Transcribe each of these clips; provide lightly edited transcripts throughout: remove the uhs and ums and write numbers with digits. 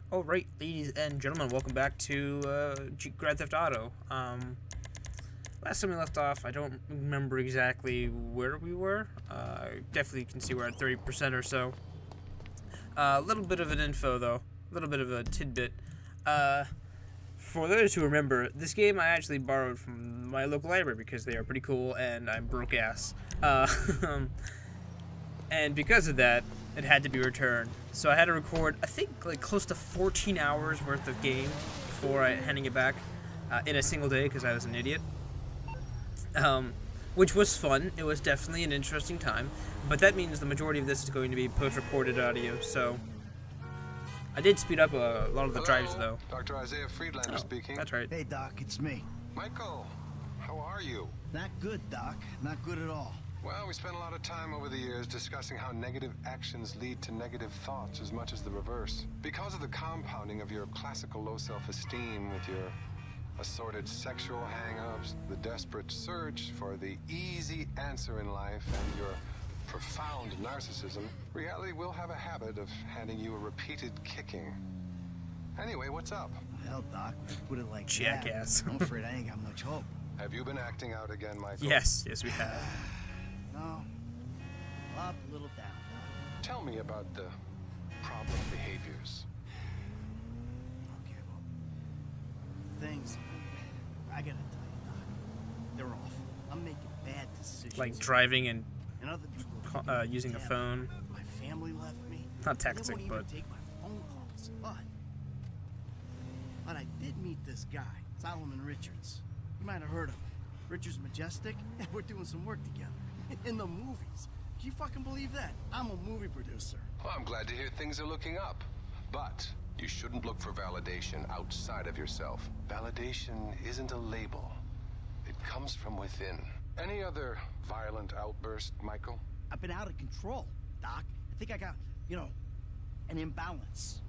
Alright, ladies and gentlemen, welcome back to Grand Theft Auto. Last time we left off, I don't remember exactly where we were. Definitely can see we're at 30% or so. A little bit of an info, though. A little bit of a tidbit. For those who remember, this game I actually borrowed from my local library because they are pretty cool and I'm broke ass. And because of that, it had to be returned. So I had to record, I think, like close to 14 hours worth of game before handing it back in a single day because I was an idiot. Which was fun. It was definitely an interesting time. But that means the majority of this is going to be post-recorded audio. So I did speed up a lot of the drives, though. Dr. Isaiah Friedlander speaking. That's right. Hey, Doc, it's me. Michael, how are you? Not good, Doc. Not good at all. Well, we spent a lot of time over the years discussing how negative actions lead to negative thoughts as much as the reverse. Because of the compounding of your classical low self-esteem with your assorted sexual hang-ups, the desperate search for the easy answer in life, and your profound narcissism, reality will have a habit of handing you a repeated kicking. Anyway, what's up? Well, Doc, put it like Jackass. that. I'm afraid I ain't got much hope. Have you been acting out again, Michael? Yes, we have. No. Up, a little down, Doc. Tell me about the problem behaviors. Okay, well, things, I gotta tell you, Doc, they're awful. I'm making bad decisions. Like driving and And other people using a phone. My family left me. Not They texting, won't even but... take my phone calls. But I did meet this guy, Solomon Richards. You might have heard of him. Richards Majestic. We're doing some work together. In the movies. Can you fucking believe that? I'm a movie producer. Well, I'm glad to hear things are looking up. But you shouldn't look for validation outside of yourself. Validation isn't a label. It comes from within. Any other violent outburst, Michael? I've been out of control, Doc. I think I got, an imbalance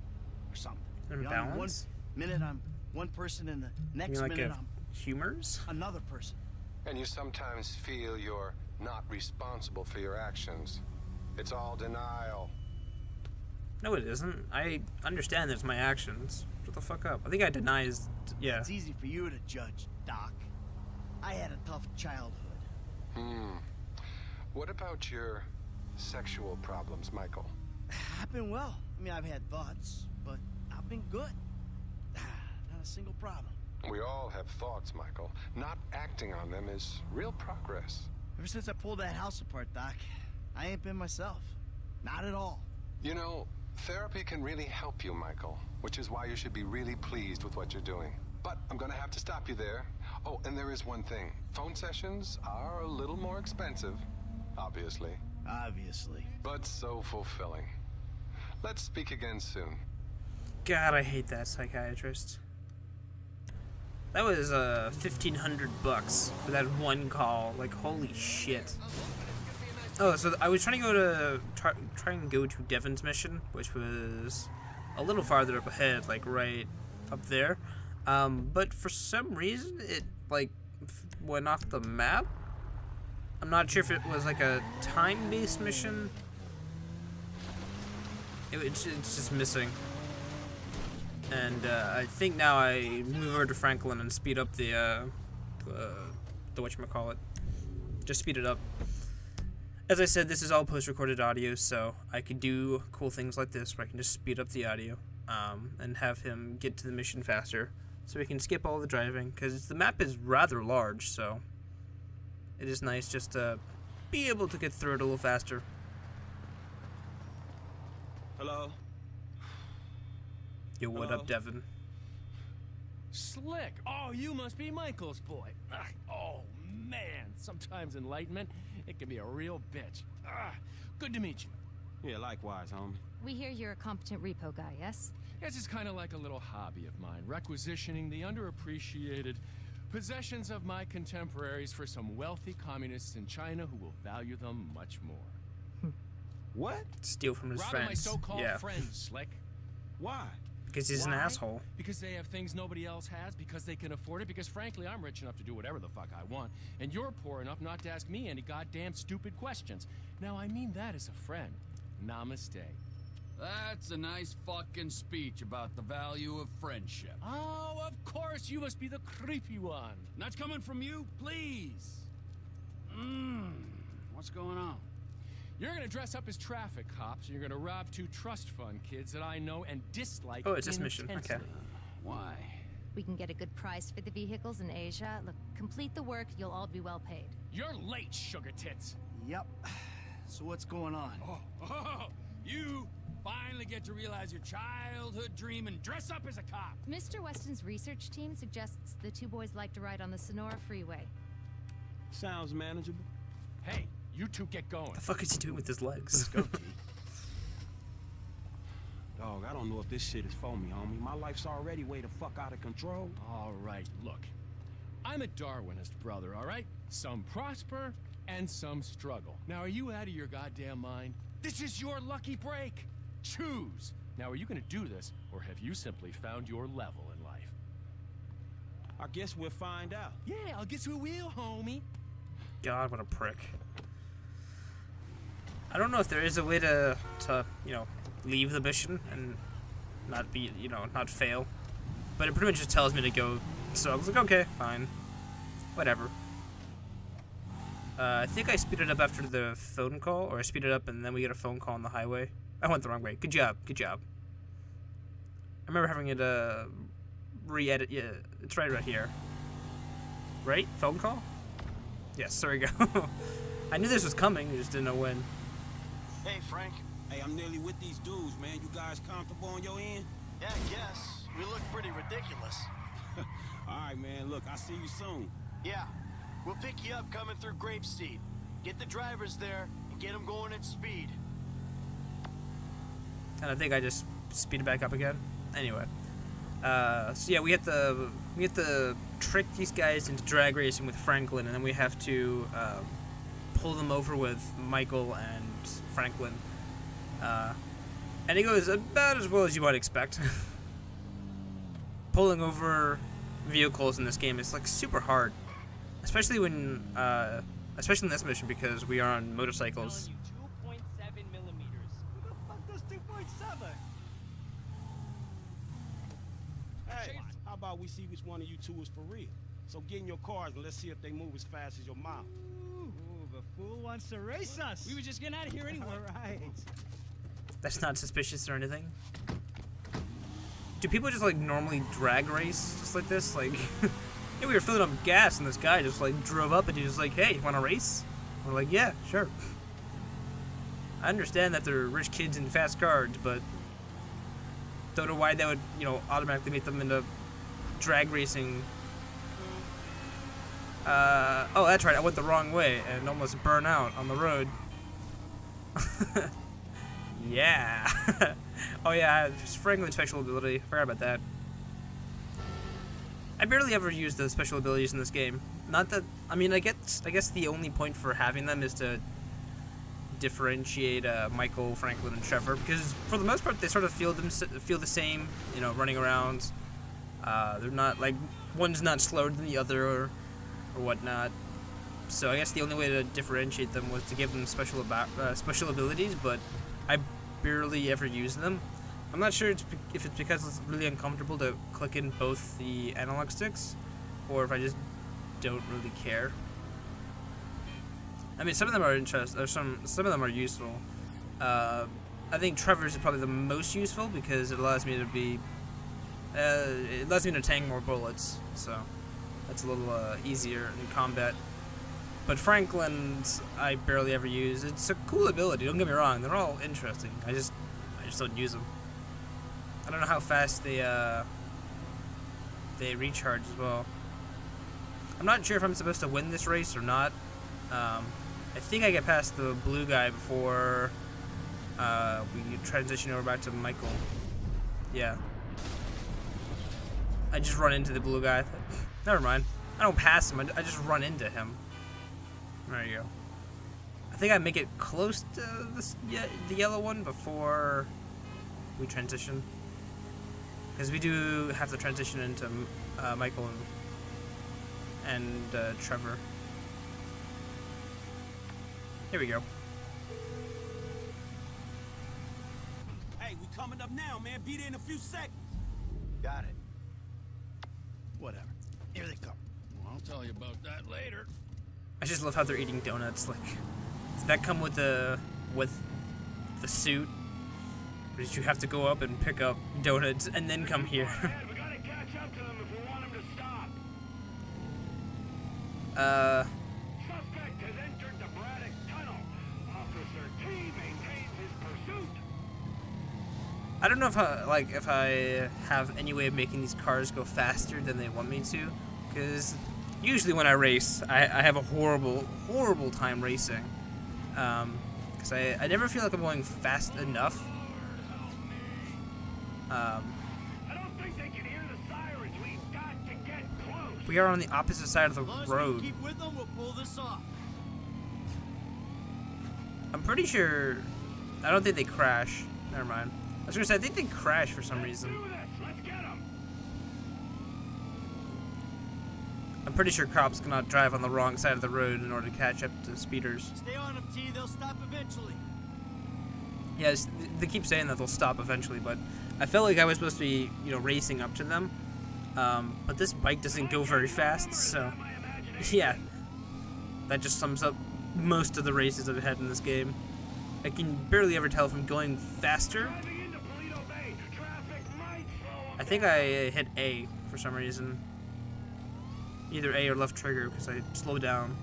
or something. Imbalance? One minute I'm one person and the next You mean like minute a I'm humors? another person. And you sometimes feel you're not responsible for your actions. It's all denial. No, it isn't. I understand that it's my actions. Shut the fuck up. I think I denies. Yeah. It's easy for you to judge, Doc. I had a tough childhood. What about your sexual problems, Michael? I've been well. I mean, I've had thoughts, but I've been good. Not a single problem. We all have thoughts, Michael. Not acting on them is real progress. Ever since I pulled that house apart, Doc, I ain't been myself. Not at all. You know, therapy can really help you, Michael, which is why you should be really pleased with what you're doing. But I'm gonna have to stop you there. Oh, and there is one thing. Phone sessions are a little more expensive, obviously. Obviously. But so fulfilling. Let's speak again soon. God, I hate that psychiatrist. That was $1,500 for that one call. Like, holy shit. Oh, so I was trying to go to try and go to Devon's mission, which was a little farther up ahead, like right up there. But for some reason, it like went off the map. I'm not sure if it was like a time-based mission. It's just missing. And I think now I move over to Franklin and speed up the whatchamacallit. Just speed it up. As I said, this is all post-recorded audio, so I can do cool things like this where I can just speed up the audio and have him get to the mission faster, so we can skip all the driving, because the map is rather large, so it is nice just to be able to get through it a little faster. Hello? Yo, what Hello? up, Devon? Slick! Oh, you must be Michael's boy. Oh, man. Sometimes enlightenment, it can be a real bitch. Good to meet you. Yeah, likewise, homie. We hear you're a competent repo guy, yes? This is kind of like a little hobby of mine, requisitioning the underappreciated possessions of my contemporaries for some wealthy communists in China who will value them much more. What? Steal from his Rather my friends. so-called Yeah, friends, Slick. Why? because he's an Why? asshole. Because they have things nobody else has, because they can afford it, because frankly, I'm rich enough to do whatever the fuck I want, and you're poor enough not to ask me any goddamn stupid questions. Now, I mean that as a friend. Namaste. That's a nice fucking speech about the value of friendship. Oh, of course, you must be the creepy one. And that's coming from you, please. What's going on? You're gonna dress up as traffic cops, and you're gonna rob 2 trust fund kids that I know and dislike. Oh, it's this mission. intensely. Okay. Why? We can get a good price for the vehicles in Asia. Look, complete the work, you'll all be well paid. You're late, sugar tits. Yep. So what's going on? Oh, you finally get to realize your childhood dream and dress up as a cop. Mr. Weston's research team suggests the 2 boys like to ride on the Sonora Freeway. Sounds manageable. Hey, you 2 get going. The fuck is he doing with his legs? Dog, I don't know if this shit is for me, homie. My life's already way the fuck out of control. All right, look. I'm a Darwinist, brother, all right? Some prosper and some struggle. Now, are you out of your goddamn mind? This is your lucky break. Choose. Now, are you gonna do this, or have you simply found your level in life? I guess we'll find out. Yeah, I'll guess who will, homie. God, what a prick. I don't know if there is a way to you know, leave the mission and not be, you know, not fail. But it pretty much just tells me to go. So I was like, okay, fine. Whatever. I think I speeded up after the phone call, or I speeded up and then we get a phone call on the highway. I went the wrong way. Good job. Good job. I remember having it, re-edit. Yeah, it's right here. Right? Phone call? Yes, there we go. I knew this was coming, I just didn't know when. Hey, Frank. Hey, I'm nearly with these dudes, man. You guys comfortable on your end? Yeah, I guess. We look pretty ridiculous. All right, man. Look, I'll see you soon. Yeah. We'll pick you up coming through Grapeseed. Get the drivers there and get them going at speed. And I think I just speeded back up again. Anyway. So yeah, we have to trick these guys into drag racing with Franklin, and then we have to pull them over with Michael and Franklin. And it goes about as well as you might expect. Pulling over vehicles in this game is like super hard, especially when, especially in this mission because we are on motorcycles. 2.7 millimeters. Who the fuck does 2.7? Hey, how about we see which one of you 2 is for real? So get in your cars and let's see if they move as fast as your mouth. Ooh, the fool wants to race us. We were just getting out of here anyway. All right. That's not suspicious or anything. Do people just like normally drag race just like this? Like, yeah, we were filling up gas and this guy just like drove up and he was like, "Hey, you want to race?" We're like, "Yeah, sure." I understand that they're rich kids in fast cars, but don't know why that would, you know, automatically make them into drag racing. Oh, that's right. I went the wrong way and almost burn out on the road. Yeah. Oh yeah, Franklin's special ability. Forgot about that. I barely ever use the special abilities in this game. Not that, I mean, I guess the only point for having them is to differentiate Michael, Franklin, and Trevor, because for the most part they sort of feel the same, you know, running around. They're not like one's not slower than the other or whatnot. So I guess the only way to differentiate them was to give them special abilities, but I barely ever use them. I'm not sure if it's because it's really uncomfortable to click in both the analog sticks, or if I just don't really care. I mean, some of them are interesting, or some of them are useful. I think Trevor's is probably the most useful because it allows me to be, it allows me to tank more bullets, so that's a little easier in combat. But Franklin's I barely ever use. It's a cool ability, don't get me wrong, they're all interesting. I just don't use them. I don't know how fast they recharge as well. I'm not sure if I'm supposed to win this race or not. I think I get past the blue guy before we transition over back to Michael. Yeah. I just run into the blue guy. Never mind. I don't pass him, I just run into him. There you go. I think I make it close to the yellow one before we transition. Because we do have to transition into Michael and Trevor. Here we go. Hey, coming up now, man. Be there in a few seconds. Got it. Whatever. Here they come. Well, I'll tell you about that later. I just love how they're eating donuts. Like, does that come with the suit? Or did you have to go up and pick up donuts and then come here? We gotta catch up to them if we want them to stop. Suspect has entered the Braddock Tunnel. Officer T maintains his pursuit. I don't know if I have any way of making these cars go faster than they want me to, because usually when I race, I have a horrible time racing, because I never feel like I'm going fast enough. I don't think they can hear the sirens. We've got to get close. We are on the opposite side of the As long as we road. keep with them, we'll pull this off. I'm pretty sure. I don't think they crash. Never mind. I was gonna say I think they crash for some reason. Do this. Let's get them. I'm pretty sure cops cannot drive on the wrong side of the road in order to catch up to speeders. Stay on them, T. They'll stop eventually. Yes, they keep saying that they'll stop eventually, but I felt like I was supposed to be, racing up to them. But this bike doesn't go very fast, so yeah, that just sums up most of the races I've had in this game. I can barely ever tell if I'm going faster. I think I hit A for some reason. Either A or left trigger because I slowed down.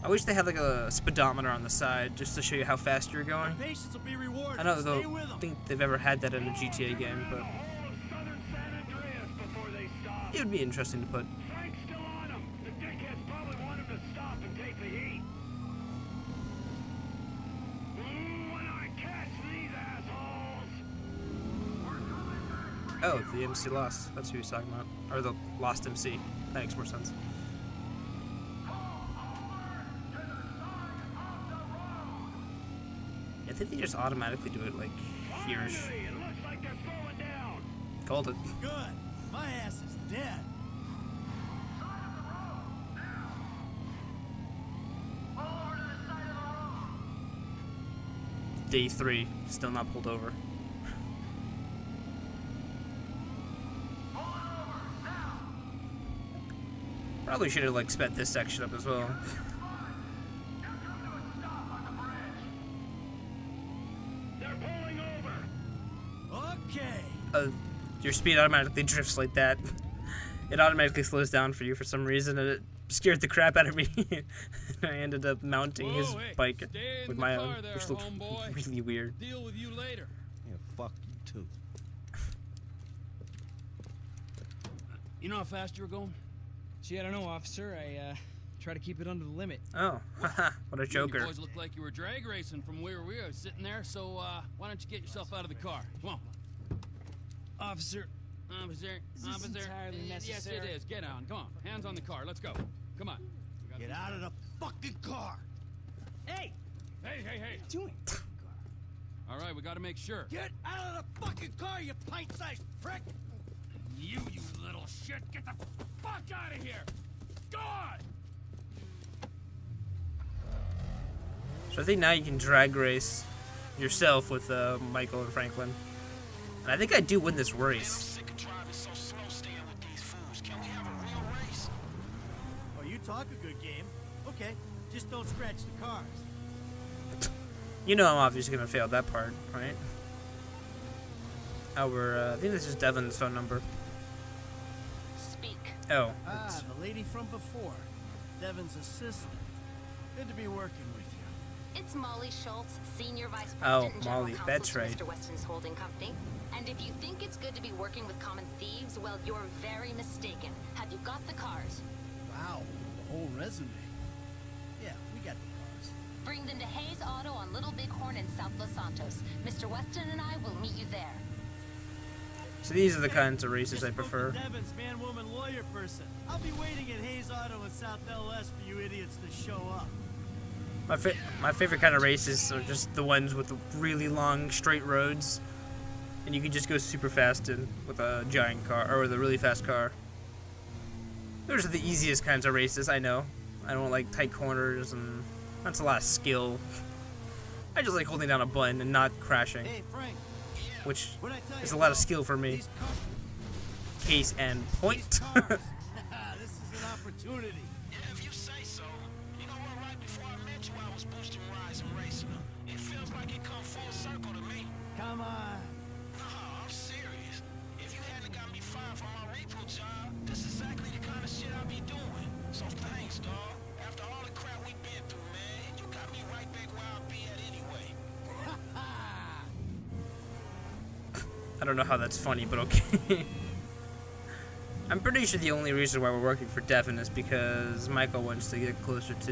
I wish they had like a speedometer on the side just to show you how fast you're going. Patience will be rewarded. I don't Stay with them. think they've ever had that in a GTA game, but it would be interesting to put. Frank's still on him. The dickheads probably want him to stop and take the heat. When I catch these assholes. Oh, the MC Lost. That's who he's talking about. Or the Lost MC. That makes more sense. I think they just automatically do it like here. It looks like they're slowing down. Called it. Good. My ass is dead. Day 3, still not pulled over. Probably should have like sped this section up as well. They're pulling over. Okay. Your speed automatically drifts like that. It automatically slows down for you for some reason, and it scared the crap out of me. I ended up mounting his bike with my own, which looked really weird. Deal with you later. Yeah, fuck you too. You know how fast you were going? Gee, I don't know, officer. I try to keep it under the limit. Oh, haha, what a You joker. boys look like you were drag racing from where we were sitting there, so why don't you get yourself out of the car? Come on. Officer, Officer, Is this entirely Yes, necessary? it is. Get on. Come on. Hands on the car. Let's go. Come on. We got Get this. out of the fucking car. hey, Hey. what are you doing? All right, we got to make sure. Get out of the fucking car, you pint-sized prick. You little shit. Get the fuck out of here. God. So I think now you can drag race yourself with Michael and Franklin. And I think I do win this race. Oh, you talk a good game. Okay, just don't scratch the cars. You know I'm obviously gonna fail that part, right? I think this is Devin's phone number. Speak. Oh, Ah, the lady from before. Devin's assistant. Good to be working with you. It's Molly Schultz, Senior Vice Oh, President and General Molly, Counsel that's to right. Mr. Weston's holding company. And if you think it's good to be working with common thieves, well, you're very mistaken. Have you got the cars? Wow, the whole resume. Yeah, we got the cars. Bring them to Hayes Auto on Little Bighorn in South Los Santos. Mr. Weston and I will meet you there. so these are the kinds of races I Just spoke to prefer. Devin's man-woman lawyer person. I'll be waiting at Hayes Auto in South LS for you idiots to show up. My favorite kind of races are just the ones with the really long straight roads, and you can just go super fast in with a giant car or with a really fast car. Those are the easiest kinds of races, I know. I don't like tight corners, and that's a lot of skill. I just like holding down a button and not crashing. Hey, Frank. which What'd I tell is you, a lot of bro? skill for me. These cars, Case and point. this is an opportunity. Yeah, if you say so. You know what, right before I met you, I was boosting rides and racing them. It feels like it come full circle to me. Come on. No, I'm serious. If you hadn't got me fired from my repo job, this is exactly the kind of shit I be doing. So thanks, dawg. After all the crap we been through, man, you got me right back where I'll be at anyway. I don't know how that's funny, but okay. I'm pretty sure the only reason why we're working for Devin is because Michael wants to get closer to